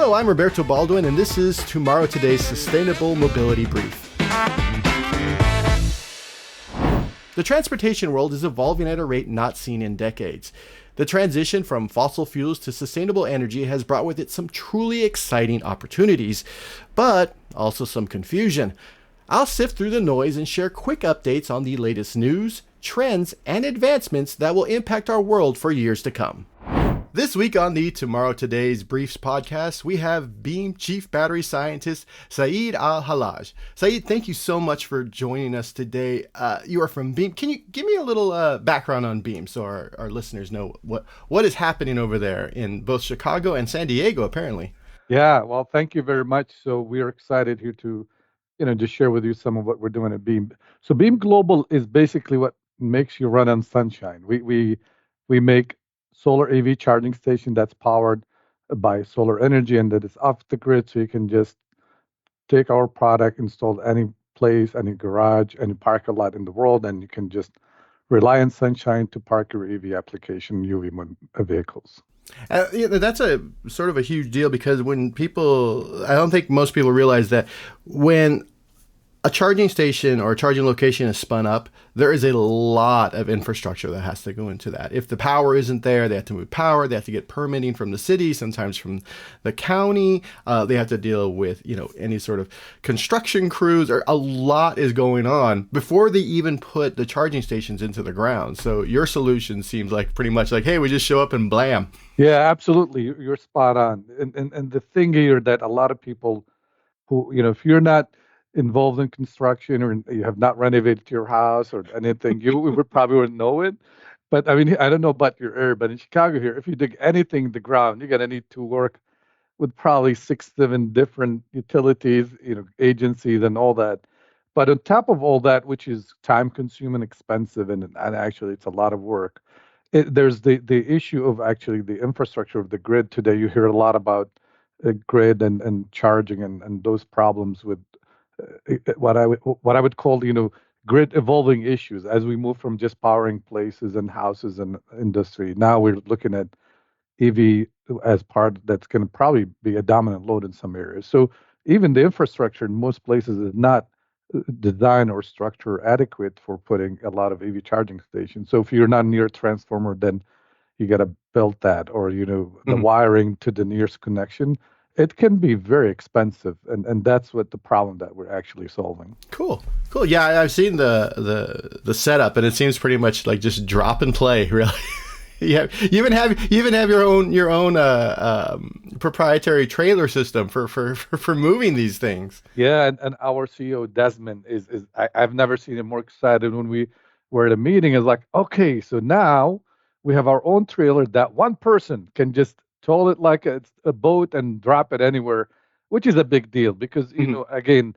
Hello, I'm Roberto Baldwin, and this is Tomorrow Today's Sustainable Mobility Brief. The transportation world is evolving at a rate not seen in decades. The transition from fossil fuels to sustainable energy has brought with it some truly exciting opportunities, but also some confusion. I'll sift through the noise and share quick updates on the latest news, trends, and advancements that will impact our world for years to come. This week on the Tomorrow Today's Briefs podcast, we have Beam Chief Battery Scientist Saeed Al-Hallaj. Saeed, thank you so much for joining us today. You are from Beam. Can you give me a little background on Beam so our listeners know what is happening over there in both Chicago and San Diego, apparently? Yeah, well, thank you very much. So we are excited here to, just share with you some of what we're doing at Beam. So Beam Global is basically what makes you run on sunshine. We make solar AV charging station that's powered by solar energy and that is off the grid, so you can just take our product, install any place, any garage, any parking lot in the world, and you can just rely on sunshine to park your EV application, UV vehicles. That's a sort of a huge deal because I don't think most people realize that when a charging station or a charging location is spun up, there is a lot of infrastructure that has to go into that. If the power isn't there, they have to move power. They have to get permitting from the city, sometimes from the county. They have to deal with, any sort of construction crews. Or a lot is going on before they even put the charging stations into the ground. So your solution seems like pretty much like, hey, we just show up and blam. Yeah, absolutely. You're spot on. And the thing here that a lot of people who, if you're not involved in construction or you have not renovated your house or anything, you would probably wouldn't know it. But I mean, I don't know about your area, but in Chicago here, if you dig anything in the ground, you're gonna need to work with probably 6, 7 different utilities, agencies and all that. But on top of all that, which is time consuming, expensive, and actually it's a lot of work, there's the issue of actually the infrastructure of the grid today. You hear a lot about grid and charging and those problems with what I would call grid evolving issues as we move from just powering places and houses and industry. Now we're looking at EV as part that's going to probably be a dominant load in some areas. So even the infrastructure in most places is not designed or structure adequate for putting a lot of EV charging stations. So if you're not near a transformer, then you got to build that, or the wiring to the nearest connection. It can be very expensive, and that's what the problem that we're actually solving. Cool. Yeah, I've seen the setup, and it seems pretty much like just drop and play, really. You even have your own proprietary trailer system for moving these things. Yeah, and our CEO Desmond is I've never seen him more excited when we were at a meeting. Is like, okay, so now we have our own trailer that one person can just tow it like it's a boat and drop it anywhere, which is a big deal because again,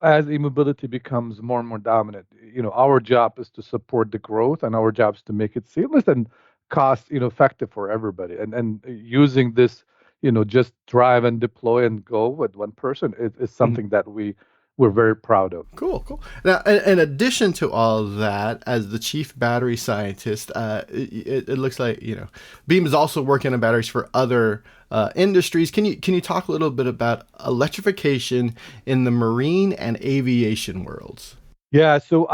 as e-mobility becomes more and more dominant, our job is to support the growth, and our job is to make it seamless and cost effective for everybody. And using this, just drive and deploy and go with one person is something that we're very proud of. Cool. Now, in addition to all that, as the chief battery scientist, it looks like Beam is also working on batteries for other industries. Can you talk a little bit about electrification in the marine and aviation worlds? Yeah, so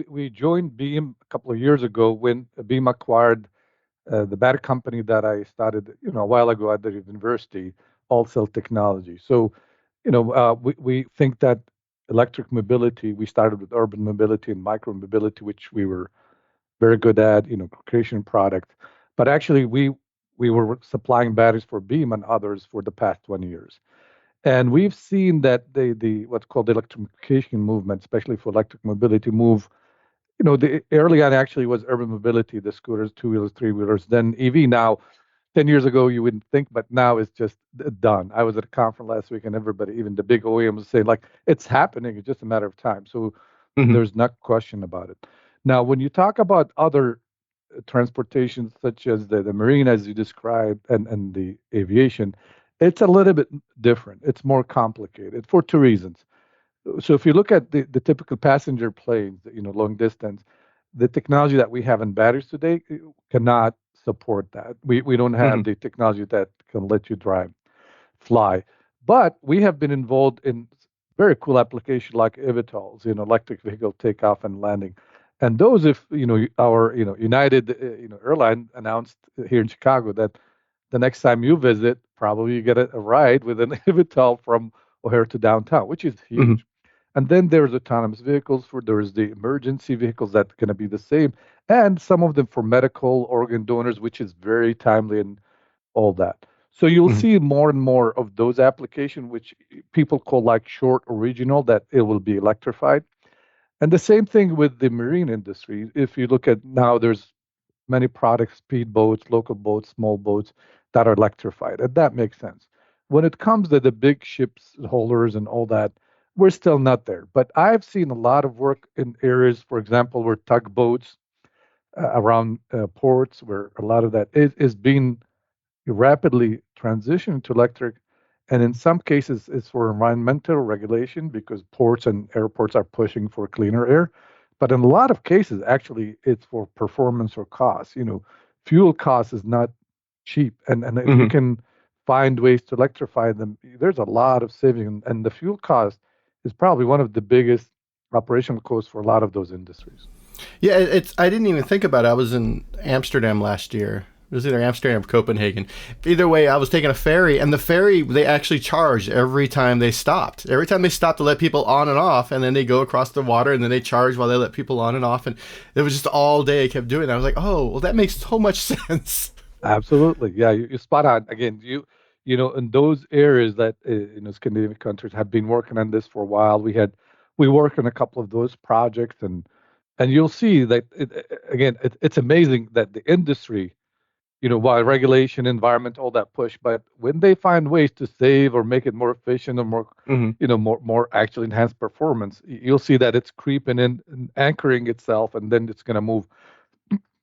we joined Beam a couple of years ago when Beam acquired the battery company that I started a while ago at the university, All Cell Technology. So we think that electric mobility, we started with urban mobility and micro mobility, which we were very good at, creation product. But actually, we were supplying batteries for Beam and others for the past 20 years. And we've seen that the what's called the electrification movement, especially for electric mobility, move. The early on actually was urban mobility, the scooters, 2-wheelers, 3-wheelers, then EV. Now, 10 years ago, you wouldn't think, but now it's just done. I was at a conference last week, and everybody, even the big OEMs, say, like, it's happening. It's just a matter of time. So there's no question about it. Now, when you talk about other transportation, such as the marine, as you described, and the aviation, it's a little bit different. It's more complicated for two reasons. So if you look at the typical passenger planes, long distance, the technology that we have in batteries today cannot support that. We don't have the technology that can let you drive, fly. But we have been involved in very cool application like eVTOLs, electric vehicle takeoff and landing. And those, if our United airline announced here in Chicago that the next time you visit, probably you get a ride with an eVTOL from O'Hare to downtown, which is Hmm. huge. And then there's autonomous vehicles for there's the emergency vehicles that are going to be the same, and some of them for medical organ donors, which is very timely and all that. So you'll Hmm. see more and more of those applications, which people call like short or regional, that it will be electrified. And the same thing with the marine industry. If you look at now, there's many products, speed boats, local boats, small boats that are electrified, and that makes sense. When it comes to the big ships holders and all that, we're still not there. But I've seen a lot of work in areas, for example, where tugboats around ports, where a lot of that is being rapidly transition to electric. And in some cases, it's for environmental regulation because ports and airports are pushing for cleaner air. But in a lot of cases, actually, it's for performance or cost. Fuel cost is not cheap. And if you Hmm. can find ways to electrify them, there's a lot of saving. And the fuel cost is probably one of the biggest operational costs for a lot of those industries. Yeah, it's. I didn't even think about it. I was in Amsterdam last year. It was either Amsterdam or Copenhagen. Either way, I was taking a ferry, and the ferry they actually charged every time they stopped. Every time they stopped to let people on and off, and then they go across the water, and then they charge while they let people on and off, and it was just all day. I kept doing that. I was like, oh, well, that makes so much sense. Absolutely. Yeah, you're spot on. Again, in those areas that Scandinavian countries have been working on this for a while. We work on a couple of those projects, and you'll see that again, it's amazing that the industry, while regulation, environment, all that push, but when they find ways to save or make it more efficient or more, Hmm. more actually enhance performance, you'll see that it's creeping in and anchoring itself, and then it's going to move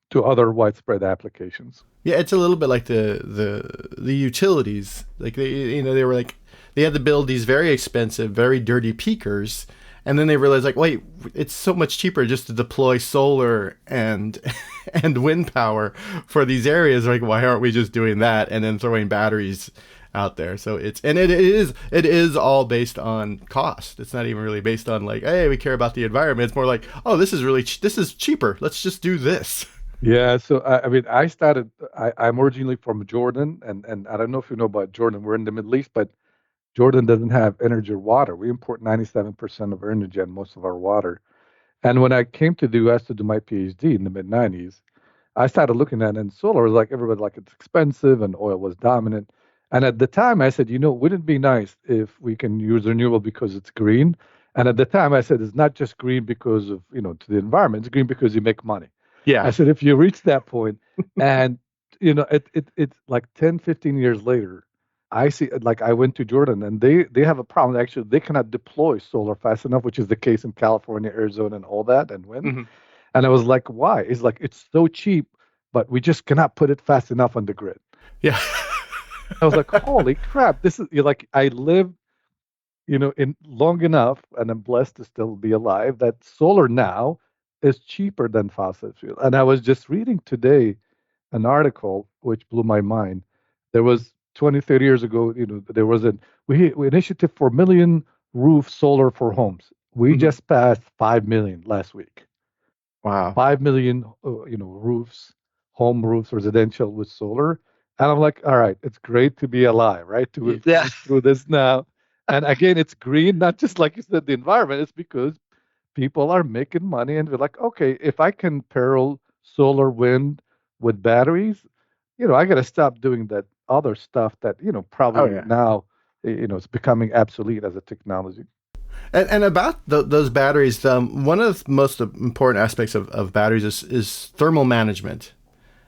to other widespread applications. Yeah, it's a little bit like the utilities. Like they were like they had to build these very expensive, very dirty peakers, and then they realized like, wait, it's so much cheaper just to deploy solar and and wind power for these areas. Like, why aren't we just doing that and then throwing batteries out there? So it is all based on cost. It's not even really based on like, hey, we care about the environment. It's more like, oh, this is really this is cheaper. Let's just do this. Yeah, so I mean, I'm originally from Jordan, and I don't know if you know about Jordan. We're in the Middle East, but Jordan doesn't have energy or water. We import 97% of our energy and most of our water. And when I came to the US to do my PhD in the mid 90s, I started looking at it, and solar was like everybody like it's expensive and oil was dominant. And at the time I said, wouldn't it be nice if we can use renewable because it's green? And at the time I said it's not just green because of, to the environment, it's green because you make money. I Yeah. said if you reach that point and it's like 10, 15 years later, I see like I went to Jordan and they have a problem. Actually, they cannot deploy solar fast enough, which is the case in California, Arizona, and all that, and wind. Hmm. And I was like, why? It's like it's so cheap, but we just cannot put it fast enough on the grid. Yeah. I was like, holy crap, this is you're like I lived, in long enough, and I'm blessed to still be alive, that solar now is cheaper than fossil fuel. And I was just reading today an article which blew my mind. There was 20, 30 years ago, there was we initiative for million roof solar for homes. We Hmm. just passed 5 million last week. Wow. 5 million, roofs, home roofs, residential with solar. And I'm like, all right, it's great to be alive, right? To have Yeah. gone through this now. And again, it's green, not just like you said, the environment. It's because people are making money and we're like, okay, if I can parallel solar wind with batteries, I got to stop doing that other stuff that, Oh probably yeah. now, it's becoming obsolete as a technology. And about those batteries, one of the most important aspects of batteries is thermal management.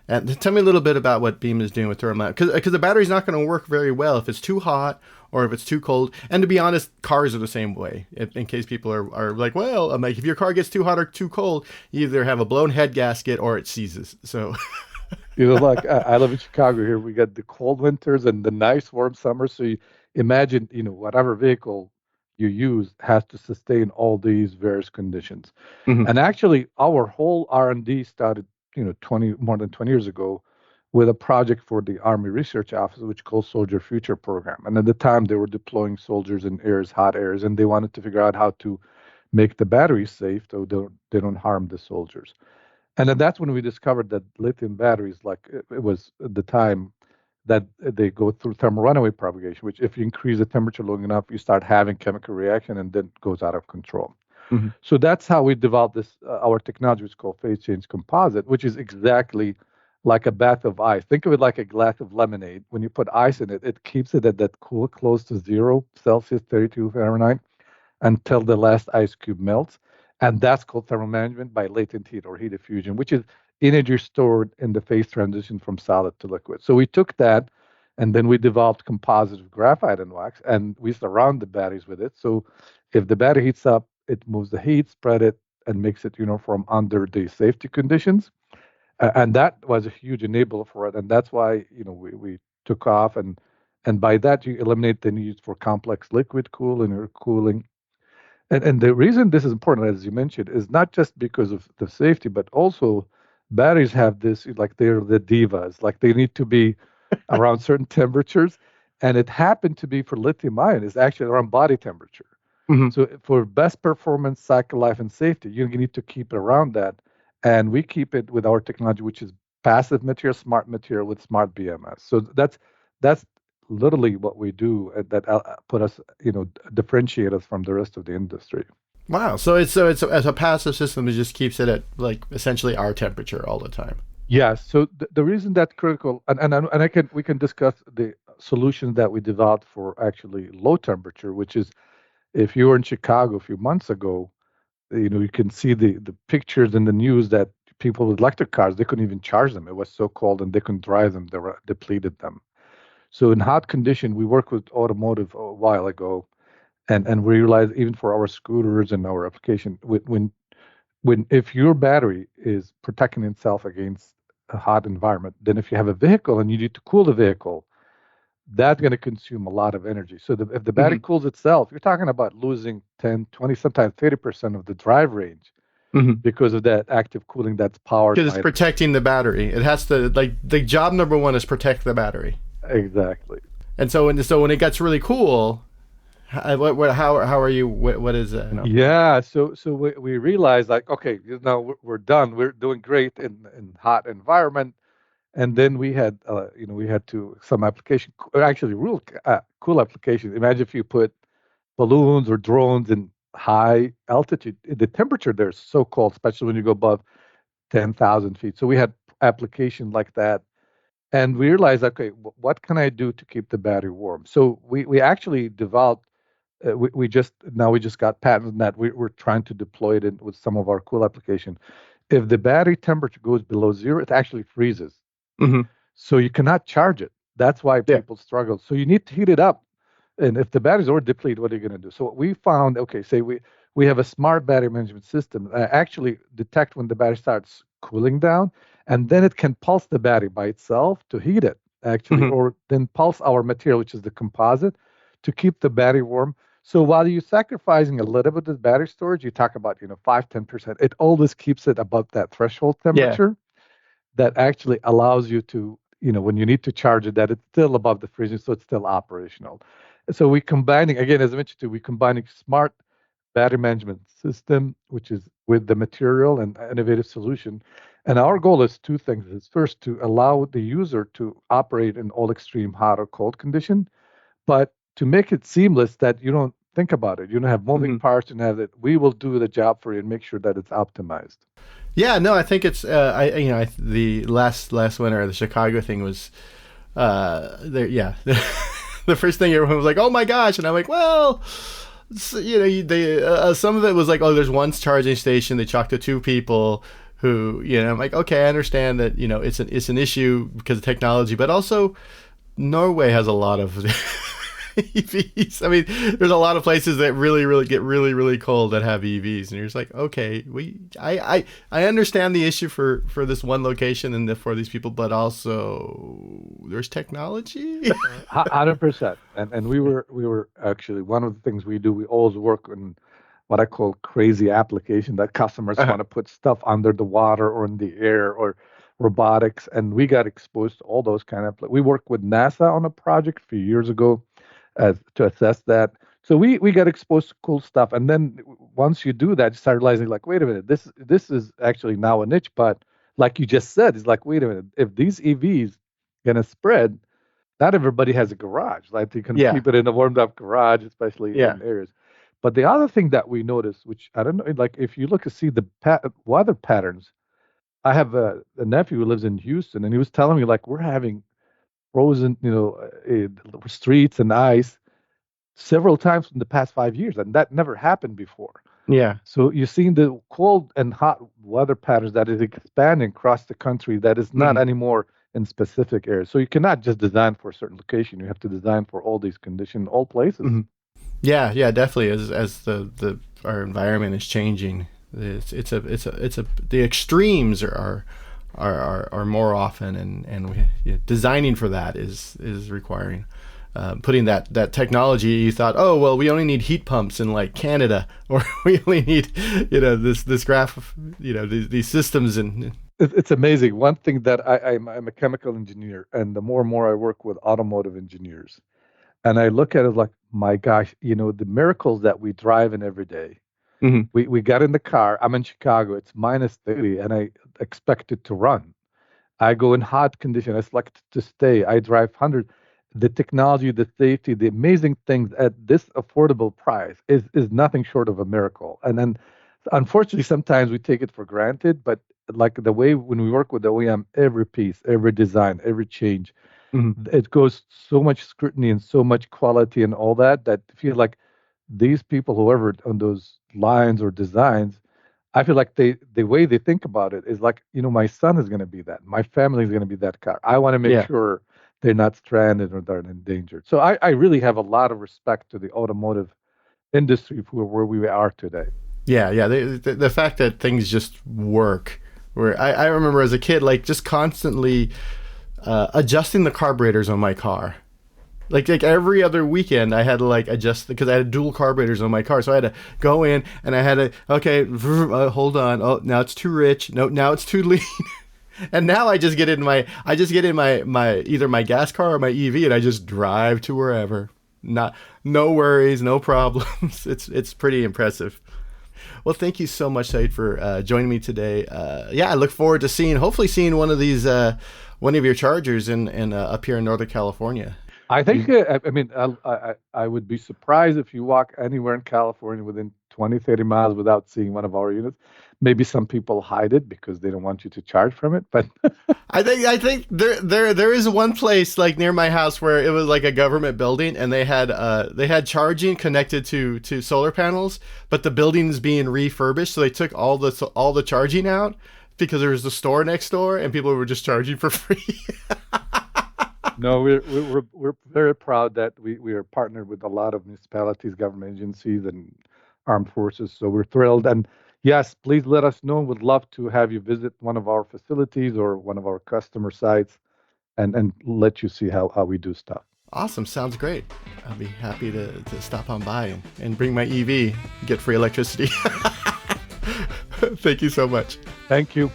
And tell me a little bit about what Beam is doing with thermal, because the battery's not going to work very well if it's too hot or if it's too cold. And to be honest, cars are the same way. In case people are like, well, I'm like, if your car gets too hot or too cold, you either have a blown head gasket or it seizes. So, Like I live in Chicago here. We got the cold winters and the nice warm summers. So you imagine, whatever vehicle you use has to sustain all these various conditions. mhm. And actually, our whole R&D started, 20 more than 20 years ago with a project for the Army Research Office, which called Soldier Future Program. And at the time, they were deploying soldiers in areas, hot areas, and they wanted to figure out how to make the batteries safe so they don't harm the soldiers. And then that's when we discovered that lithium batteries, like it was at the time that they go through thermal runaway propagation, which if you increase the temperature long enough, you start having chemical reaction and then it goes out of control. Hmm. So that's how we developed this, our technology is called phase change composite, which is exactly like a bath of ice. Think of it like a glass of lemonade. When you put ice in it, it keeps it at that cool, close to 0 Celsius, 32 Fahrenheit until the last ice cube melts. And that's called thermal management by latent heat or heat diffusion, which is energy stored in the phase transition from solid to liquid. So we took that and then we developed composite of graphite and wax and we surround the batteries with it. So if the battery heats up, it moves the heat, spread it, and makes it uniform under the safety conditions. And that was a huge enabler for it. And that's why, we took off and by that you eliminate the need for complex liquid cooling or cooling. And the reason this is important, as you mentioned, is not just because of the safety, but also batteries have this, like they're the divas, like they need to be around certain temperatures. And it happened to be for lithium ion is actually around body temperature. Hmm. So for best performance, cycle life, and safety, you need to keep it around that. And we keep it with our technology, which is passive material, smart material with smart BMS. So that's literally what we do that put us, differentiate us from the rest of the industry. Wow. So it's as a passive system, it just keeps it at like essentially our temperature all the time. Yeah. So the reason that's critical, and we can discuss the solutions that we developed for actually low temperature, which is if you were in Chicago a few months ago, you can see the pictures in the news that people with electric cars, they couldn't even charge them. It was so cold and they couldn't drive them. They were depleted them. So in hot condition, we worked with automotive a while ago, and we realized even for our scooters and our application, when if your battery is protecting itself against a hot environment, then if you have a vehicle and you need to cool the vehicle, that's going to consume a lot of energy. So if the battery Hmm. cools itself, you're talking about losing 10, 20, sometimes 30% of the drive range Hmm. because of that active cooling that's powered Because it's by protecting the battery. It has to like the job number one is protect the battery. exactly. And so when it gets really cool, how are you? What is it? Yeah, so we realized like, okay, we're done. We're doing great in hot environment, and then we had we had to some application actually real cool application. Imagine if you put balloons or drones in high altitude, the temperature there is so cold, especially when you go above 10,000 feet. So we had application like that. And we realized, okay, what can I do to keep the battery warm? So we actually developed, we just got patent that we're trying to deploy it in with some of our cool application. If the battery temperature goes below zero, it actually freezes. Hmm. So you cannot charge it. That's why Yeah. people struggle. So you need to heat it up. And if the batteries are depleted, what are you going to do? So what we found, okay, say we have a smart battery management system that actually detect when the battery starts cooling down, and then it can pulse the battery by itself to heat it, actually, Hmm. or then pulse our material, which is the composite, to keep the battery warm. So while you're sacrificing a little bit of battery storage, you talk about, 5, 10%, it always keeps it above that threshold Yeah. temperature that actually allows you to, when you need to charge it, that it's still above the freezing, so it's still operational. So we combining, again, as I mentioned, we combining smart battery management system, which is with the material and innovative solution. And our goal is two things. Is first to allow the user to operate in all extreme hot or cold condition, but to make it seamless that you don't think about it. You don't have moving Hmm. parts and have it. We will do the job for you and make sure that it's optimized. Yeah. No, I think it's the last winter the Chicago thing was there. Yeah. The first thing everyone was like, "Oh my gosh," and I'm like, "Well." So, they some of it was like, oh, there's one charging station. They talked to two people who, I'm like, okay, I understand that, it's an issue because of technology, but also Norway has a lot of EVs. I mean, there's a lot of places that really, really get really, really cold that have EVs, and you're just like, okay, I understand the issue for this one location and for these people, but also there's technology. 100%. And we were actually one of the things we do. We always work on what I call crazy application that customers Uh-huh. want to put stuff under the water or in the air or robotics, and we got exposed to all those kind of. We worked with NASA on a project a few years ago to assess that. So we got exposed to cool stuff, and then once you do that, you start realizing like, wait a minute, this is actually now a niche. But like you just said, it's like, wait a minute, if these EVs gonna spread, not everybody has a garage. Like you can Yeah. keep it in a warmed up garage, especially Yeah. in areas. But the other thing that we noticed, which I don't know, like if you look to see the weather patterns, I have a nephew who lives in Houston, and he was telling me like we're having frozen, streets and ice several times in the past 5 years, and that never happened before. Yeah. So you're seeing the cold and hot weather patterns that is expanding across the country that is not Mhm. anymore in specific areas. So you cannot just design for a certain location. You have to design for all these conditions, all places. Mhm. Yeah, yeah, definitely. As the our environment is changing, it's a the extremes are more often, and designing for that is requiring. Putting that technology, you thought, oh well, we only need heat pumps in like Canada, or we only need this graph, these systems, and It's amazing. One thing that I'm a chemical engineer, and the more and more I work with automotive engineers, and I look at it like, my gosh, the miracles that we drive in every day. Mhm. We got in the car. I'm in Chicago. It's minus 30, and I expect it to run. I go in hot condition. I select to stay. I drive 100. The technology, the safety, the amazing things at this affordable price is nothing short of a miracle. And then, unfortunately, sometimes we take it for granted. But like the way when we work with the OEM, every piece, every design, every change, Mhm. it goes so much scrutiny and so much quality and all that I feel like these people, whoever on those lines or designs, I feel like the way they think about it is like, my son is going to be that. My family is going to be that car. I want to make Yeah. sure they're not stranded or they're endangered. So I really have a lot of respect to the automotive industry for where we are today. Yeah, yeah. The fact that things just work. Where I remember as a kid, like just constantly adjusting the carburetors on my car. Like every other weekend, I had to like adjust because I had dual carburetors on my car, so I had to go in and I had to hold on. Oh, now it's too rich. No, now it's too lean. And now I just get in my either my gas car or my EV, and I just drive to wherever. Not no worries, no problems. It's pretty impressive. Well, thank you so much, Said, for joining me today. Yeah, I look forward to hopefully seeing one of these, one of your chargers in up here in Northern California. I think, You, I mean, I would be surprised if you walk anywhere in California within 20, 30 miles without seeing one of our units. Maybe some people hide it because they don't want you to charge from it, but I think there is one place like near my house where it was like a government building, and they had charging connected to solar panels, but the building is being refurbished, so they took all the charging out because there was a store next door, and people were just charging for free. no, we're very proud that we are partnered with a lot of municipalities, government agencies, and armed forces. So we're thrilled. And yes, please let us know. We'd love to have you visit one of our facilities or one of our customer sites, and let you see how we do stuff. Awesome, sounds great. I'll be happy to stop on by and bring my EV, get free electricity. Thank you so much. Thank you.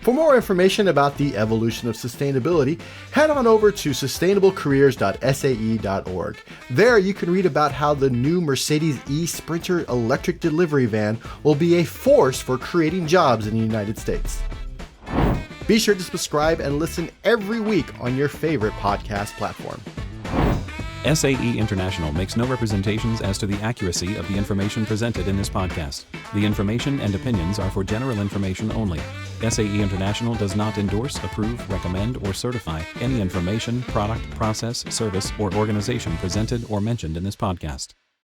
For more information about the evolution of sustainability, head on over to sustainablecareers.sae.org. There you can read about how the new Mercedes e-Sprinter electric delivery van will be a force for creating jobs in the United States. Be sure to subscribe and listen every week on your favorite podcast platform. SAE International makes no representations as to the accuracy of the information presented in this podcast. The information and opinions are for general information only. SAE International does not endorse, approve, recommend, or certify any information, product, process, service, or organization presented or mentioned in this podcast.